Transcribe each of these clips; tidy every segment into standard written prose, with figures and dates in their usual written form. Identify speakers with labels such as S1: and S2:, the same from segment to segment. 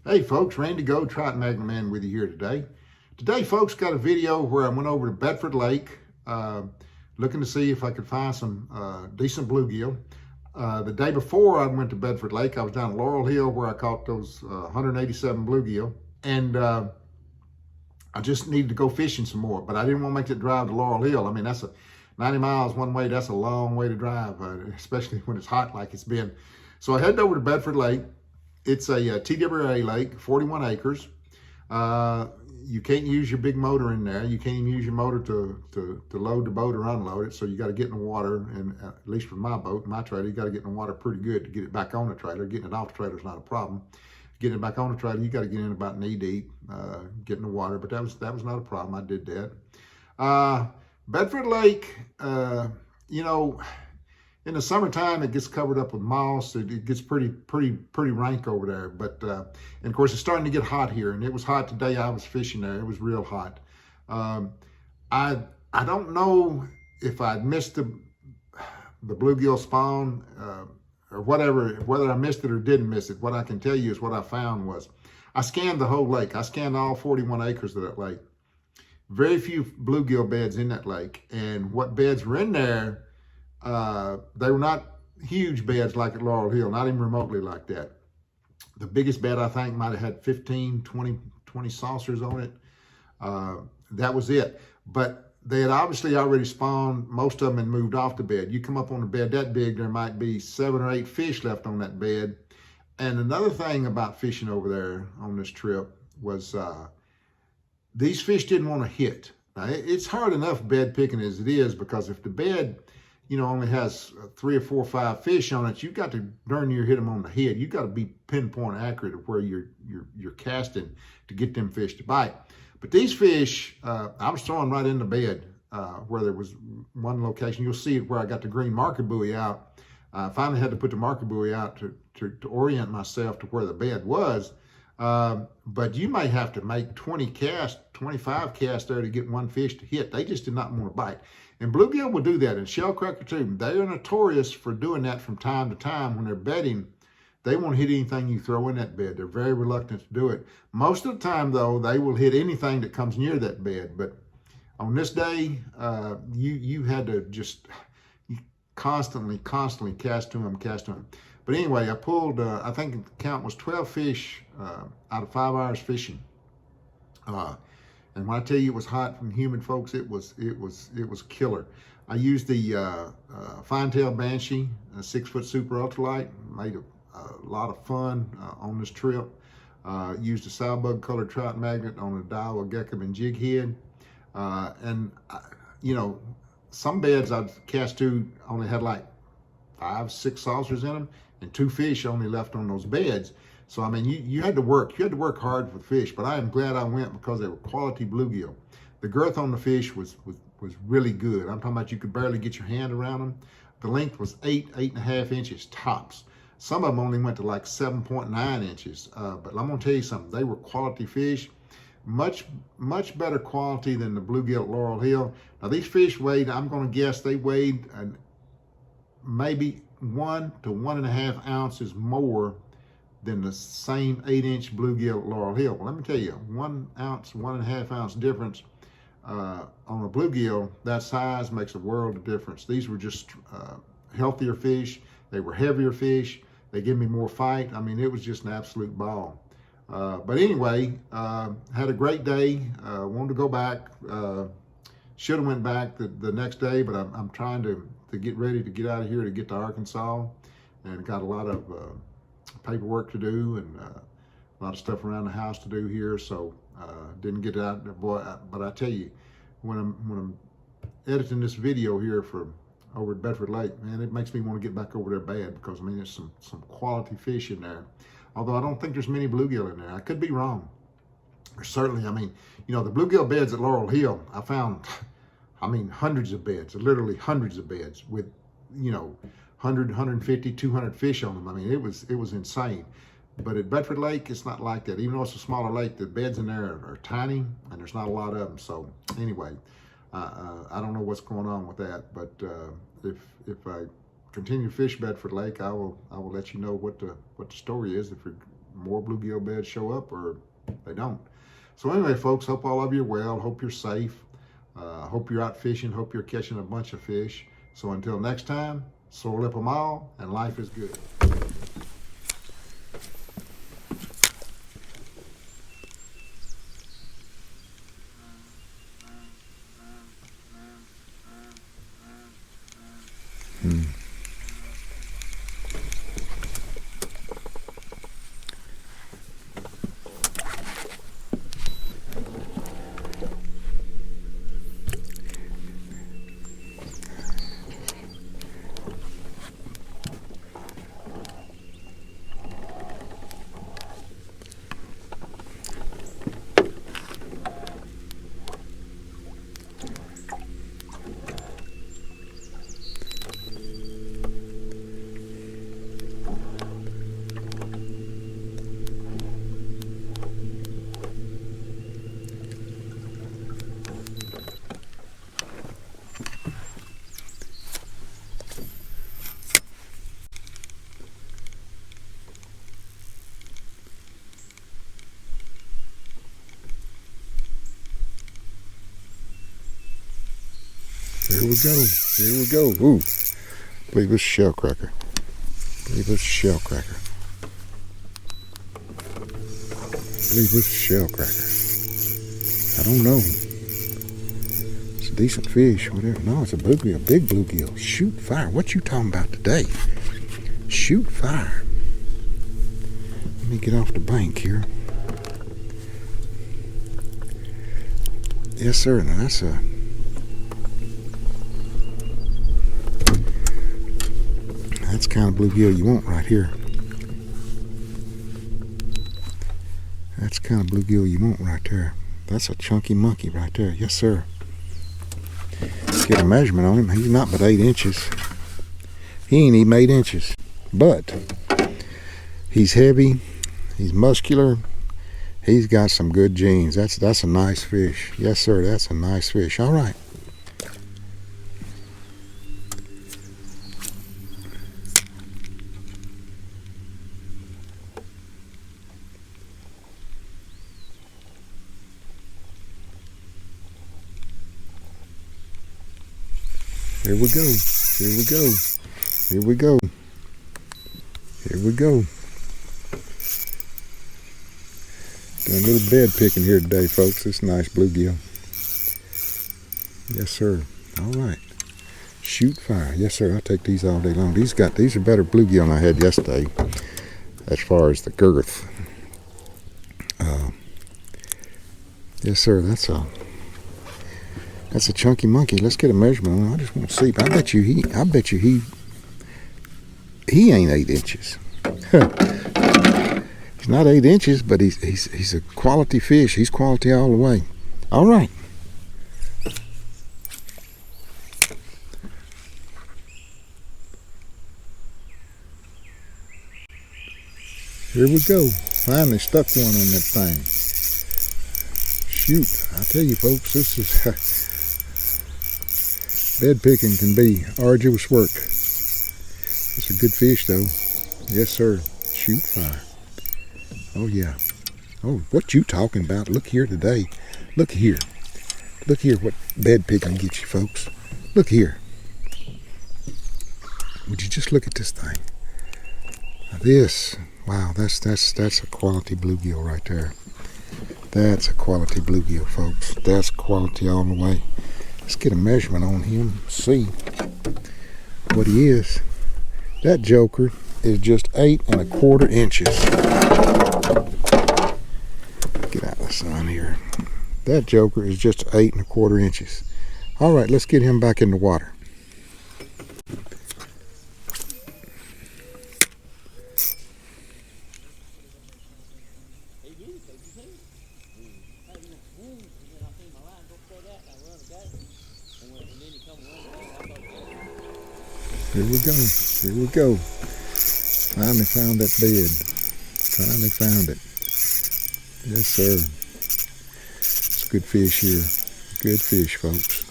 S1: Hey folks, Randy Go, Trout Magnet Man with you here today. Today folks, got a video where I went over to Bedford Lake looking to see if I could find some decent bluegill. The day before I went to Bedford Lake, I was down at Laurel Hill where I caught those 187 bluegill, and I just needed to go fishing some more, but I didn't want to make that drive to Laurel Hill. I mean, that's 90 miles one way. That's a long way to drive, especially when it's hot like it's been. So I headed over to Bedford Lake. It's a TWA lake, 41 acres. You can't use your big motor in there. You can't even use your motor to load the boat or unload it. So you got to get in the water, and at least with my boat, my trailer, you got to get in the water pretty good to get it back on the trailer. Getting it off the trailer is not a problem. Getting it back on the trailer, you got to get in about knee deep, get in the water. But that was not a problem. I did that. Bedford Lake, you know, in the summertime, it gets covered up with moss. It gets pretty rank over there. But and of course, it's starting to get hot here, and it was hot today. I was fishing there. It was real hot. I don't know if I missed the bluegill spawn or whatever, whether I missed it or didn't miss it. What I can tell you is what I found was I scanned the whole lake. I scanned all 41 acres of that lake. Very few bluegill beds in that lake, and what beds were in there. They were not huge beds like at Laurel Hill, not even remotely like that. The biggest bed I think might have had 15, 20 saucers on it. That was it. But they had obviously already spawned, most of them had moved off the bed. You come up on a bed that big, there might be 7 or 8 fish left on that bed. And another thing about fishing over there on this trip was these fish didn't want to hit. Now, it's hard enough bed picking as it is, because if the bed, you know, only has 3 or 4 or 5 fish on it, you got to darn near hit them on the head. You got to be pinpoint accurate of where you're casting to get them fish to bite. But these fish, I was throwing right in the bed where there was one location. You'll see it where I got the green marker buoy out. I finally had to put the marker buoy out to orient myself to where the bed was. But you may have to make 20 casts, 25 casts there to get one fish to hit. They just did not want to bite. And bluegill will do that, and shellcracker too. They are notorious for doing that from time to time when they're bedding. They won't hit anything you throw in that bed. They're very reluctant to do it. Most of the time, though, they will hit anything that comes near that bed. But on this day, you had to just constantly cast to them. But anyway, I pulled, I think the count was 12 fish out of 5 hours fishing. And when I tell you it was hot and humid, folks, it was killer. I used the fine-tailed Banshee, a 6-foot super ultralight. Made a lot of fun on this trip. Used a sow-bug colored trout magnet on a Daiwa Geckerman jig head. You know, some beds I'd cast to only had like 5, 6 saucers in them, and 2 fish only left on those beds. So, I mean, you had to work hard for the fish, but I am glad I went because they were quality bluegill. The girth on the fish was really good. I'm talking about you could barely get your hand around them. The length was 8.5 inches tops. Some of them only went to like 7.9 inches. But I'm gonna tell you something, they were quality fish. Much better quality than the bluegill at Laurel Hill. Now these fish weighed, I'm gonna guess they weighed maybe 1 to 1.5 ounces more than the same 8-inch bluegill at Laurel Hill. Well, let me tell you, 1 ounce, 1.5 ounce difference on a bluegill that size makes a world of difference. These were just healthier fish. They were heavier fish. They give me more fight. I mean, it was just an absolute ball. But anyway, had a great day. Wanted to go back. Should have went back the next day, but I'm trying to get ready to get out of here to get to Arkansas, and got a lot of paperwork to do and a lot of stuff around the house to do here, so didn't get out there, boy. But I tell you, when I'm editing this video here for over at Bedford Lake, man, it makes me want to get back over there bad, because I mean, there's some quality fish in there. Although I don't think there's many bluegill in there. I could be wrong. There's certainly, I mean, you know, the bluegill beds at Laurel Hill, I found, I mean, hundreds of beds, literally hundreds of beds with, you know, 100, 150, 200 fish on them. I mean, it was insane. But at Bedford Lake, it's not like that. Even though it's a smaller lake, the beds in there are tiny, and there's not a lot of them. So anyway, I don't know what's going on with that. But if I continue to fish Bedford Lake, I will let you know what the story is. If you're more bluegill beds show up or they don't. So anyway, folks, hope all of you are well. Hope you're safe. Hope you're out fishing. Hope you're catching a bunch of fish. So until next time, soar lip 'em all, and life is good. Here we go. Here we go. Ooh. I believe it's a shell cracker. I believe it's a shell cracker. I believe it's a shell cracker. I don't know. It's a decent fish, whatever. No, it's a bluegill, a big bluegill. Shoot fire. What you talking about today? Shoot fire. Let me get off the bank here. Yes, sir. Now that's a... That's the kind of bluegill you want right here. That's the kind of bluegill you want right there. That's a chunky monkey right there. Yes, sir. Let's get a measurement on him. He's not but 8 inches. He ain't even 8 inches. But he's heavy. He's muscular. He's got some good genes. That's a nice fish. Yes, sir. That's a nice fish. All right. Here we go. Here we go. Here we go. Here we go. Doing a little bed picking here today, folks. It's nice bluegill. Yes, sir. All right. Shoot fire. Yes, sir. I'll take these all day long. These are better bluegill than I had yesterday, as far as the girth. Yes, sir. That's a chunky monkey. Let's get a measurement on him. I just want to see. I bet you he ain't 8 inches. He's not 8 inches, but he's a quality fish. He's quality all the way. All right. Here we go. Finally stuck one on that thing. Shoot, I tell you folks, this is bed picking can be arduous work. It's a good fish though. Yes, sir. Shoot fire. Oh yeah. Oh, what you talking about? Look here today. Look here. Look here what bed picking gets you, folks. Look here. Would you just look at this thing? This. Wow, that's a quality bluegill right there. That's a quality bluegill, folks. That's quality all the way. Let's get a measurement on him. See what he is. That joker is just 8 1/4 inches. Get out of the sun here. That joker is just 8 1/4 inches. All right, let's get him back in the water. Here we go. Here we go. Finally found that bed. Finally found it. Yes, sir. It's a good fish here. Good fish, folks.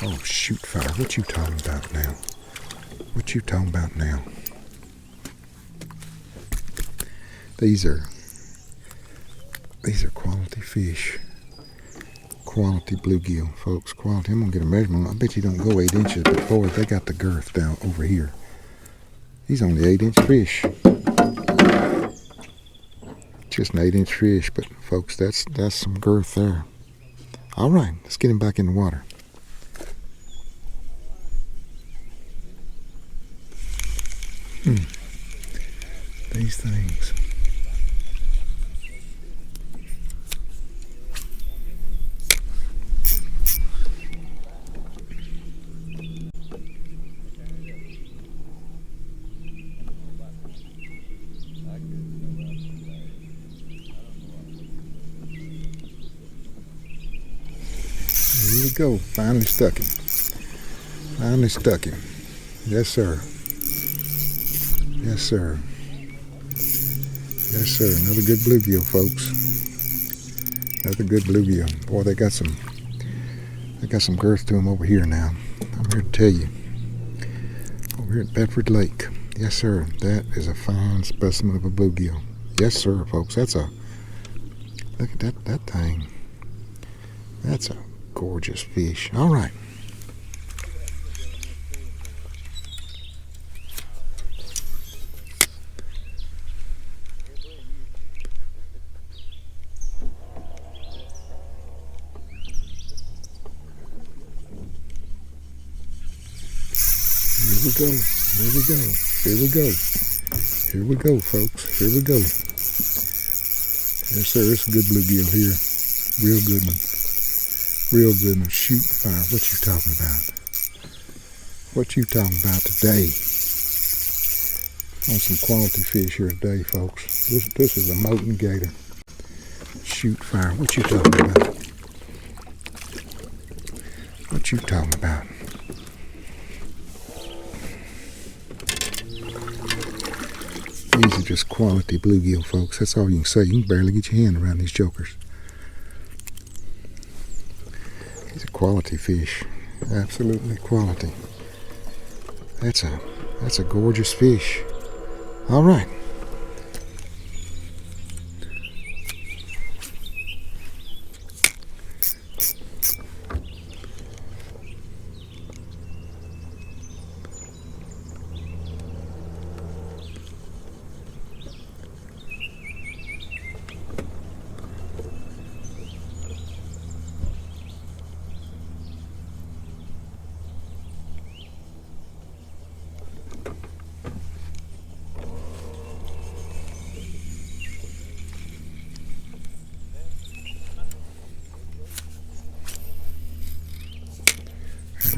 S1: Oh, shoot fire. What you talking about now? What you talking about now? These are quality fish. Quality bluegill, folks. Quality. I'm gonna get a measurement. I bet you don't go 8 inches, but boy, they got the girth down over here. He's only 8-inch fish. Just an 8-inch fish, but folks, that's some girth there. All right, let's get him back in the water. These things. Here we go. Finally stuck him. Finally stuck him. Yes, sir. Yes, sir. Yes, sir. Another good bluegill, folks. Another good bluegill. Boy, they got some girth to them over here now. I'm here to tell you. Over here at Bedford Lake. Yes, sir. That is a fine specimen of a bluegill. Yes, sir, folks. That's a, look at that thing. That's a gorgeous fish. All right. Here we go. Here we go. Here we go. Here we go, folks. Here we go. Yes, sir. It's a good bluegill here. Real good one. Real good one. Shoot fire. What you talking about? What you talking about today? On some quality fish here today, folks. This is a molten gator. Shoot fire. What you talking about? What you talking about? These are just quality bluegill, folks. That's all you can say. You can barely get your hand around these jokers. These are quality fish. Absolutely quality. That's a gorgeous fish. All right.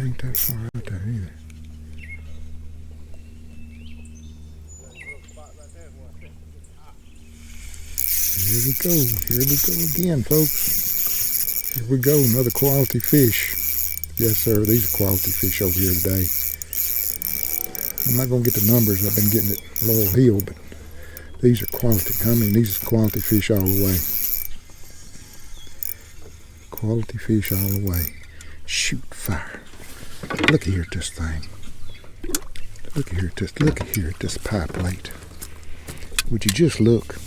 S1: Ain't that far out there either. Here we go. Here we go again, folks. Here we go. Another quality fish. Yes, sir. These are quality fish over here today. I'm not going to get the numbers. I've been getting it Laurel Hill, but these are quality. I mean, these are quality fish all the way. Quality fish all the way. Shoot fire. Look here at this thing. Look here at this. Look here at this pie plate. Would you just look?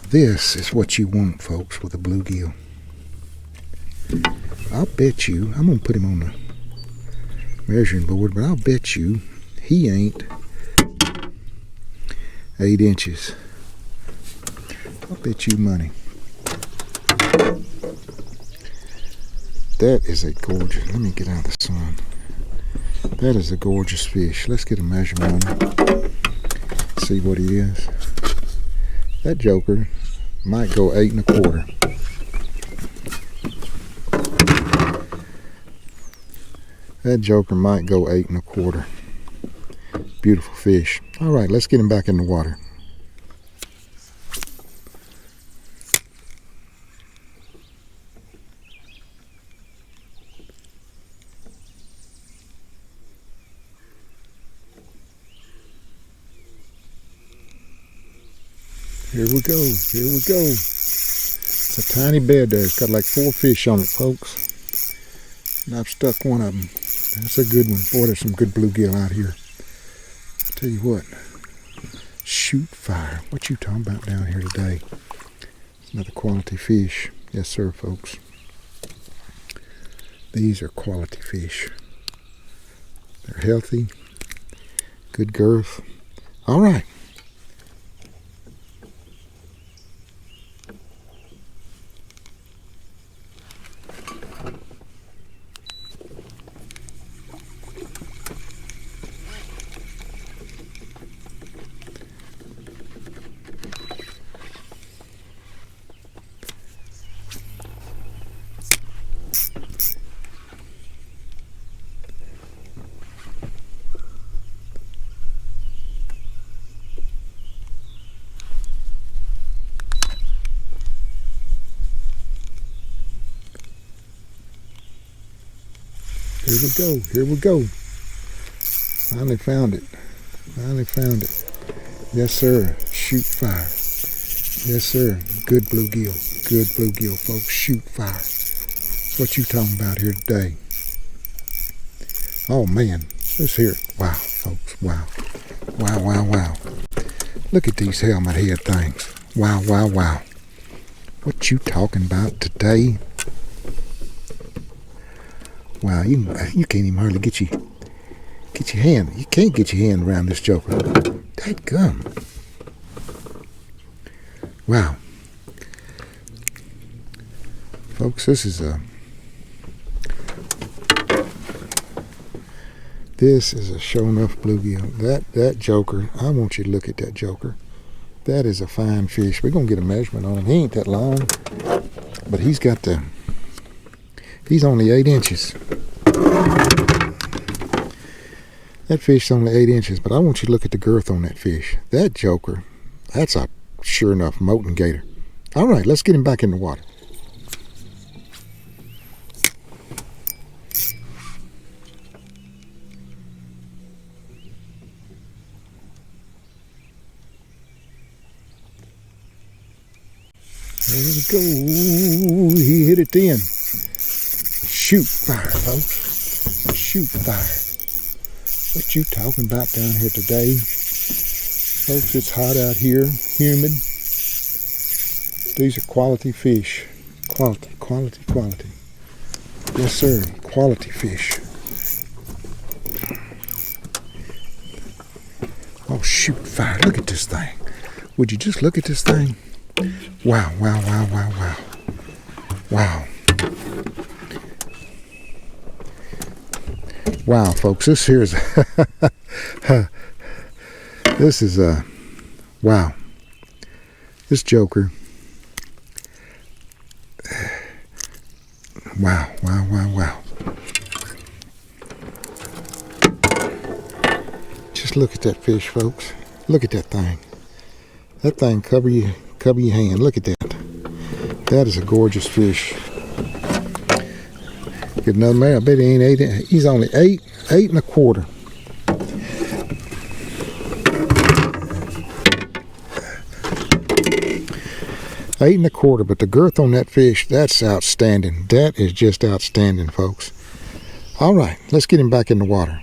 S1: This is what you want, folks, with a bluegill. I'll bet you, I'm going to put him on the measuring board, but I'll bet you he ain't 8 inches. I'll bet you money. That is a gorgeous, let me get out of the sun. That is a gorgeous fish. Let's get a measurement on him. See what he is. That joker might go 8 1/4. That joker might go 8 1/4. Beautiful fish. All right, let's get him back in the water. Here we go. Here we go. It's a tiny bed there. It's got like 4 fish on it, folks. And I've stuck one of them. That's a good one. Boy, there's some good bluegill out here. I'll tell you what. Shoot. shoot fire. What you talking about down here today? Another quality fish. Yes, sir, folks. These are quality fish. They're healthy, good girth. All right. Here we go, here we go. Finally found it. Finally found it. Yes, sir. Shoot fire. Yes, sir. Good bluegill. Good bluegill, folks. Shoot fire. That's what you talking about here today. Oh, man. Let's hear it. Wow, folks. Wow. Wow, wow, wow. Look at these helmet head things. Wow, wow, wow. What you talking about today? Wow, you can't even hardly get your hand. You can't get your hand around this joker. Dadgum. Wow. Folks, this is a show enough bluegill. That joker, I want you to look at that joker. That is a fine fish. We're gonna get a measurement on him. He ain't that long, but he's only 8 inches. That fish's only 8 inches, but I want you to look at the girth on that fish. That joker, that's a sure enough molten gator. All right, let's get him back in the water. There we go. He hit it then. Shoot fire, folks. Shoot fire. What you talking about down here today? Folks, it's hot out here, humid. These are quality fish. Quality, quality, quality. Yes, sir. Quality fish. Oh, shoot fire. Look at this thing. Would you just look at this thing? Wow, wow, wow, wow, wow. Wow. Wow, folks, this here is this is wow. This joker. Wow, wow, wow, wow. Just look at that fish, folks. Look at that thing. That thing cover your hand. Look at that. That is a gorgeous fish. Get another man. I bet he ain't 8. He's only 8 1/4. Eight and a quarter, but the girth on that fish, that's outstanding. That is just outstanding, folks. All right, let's get him back in the water.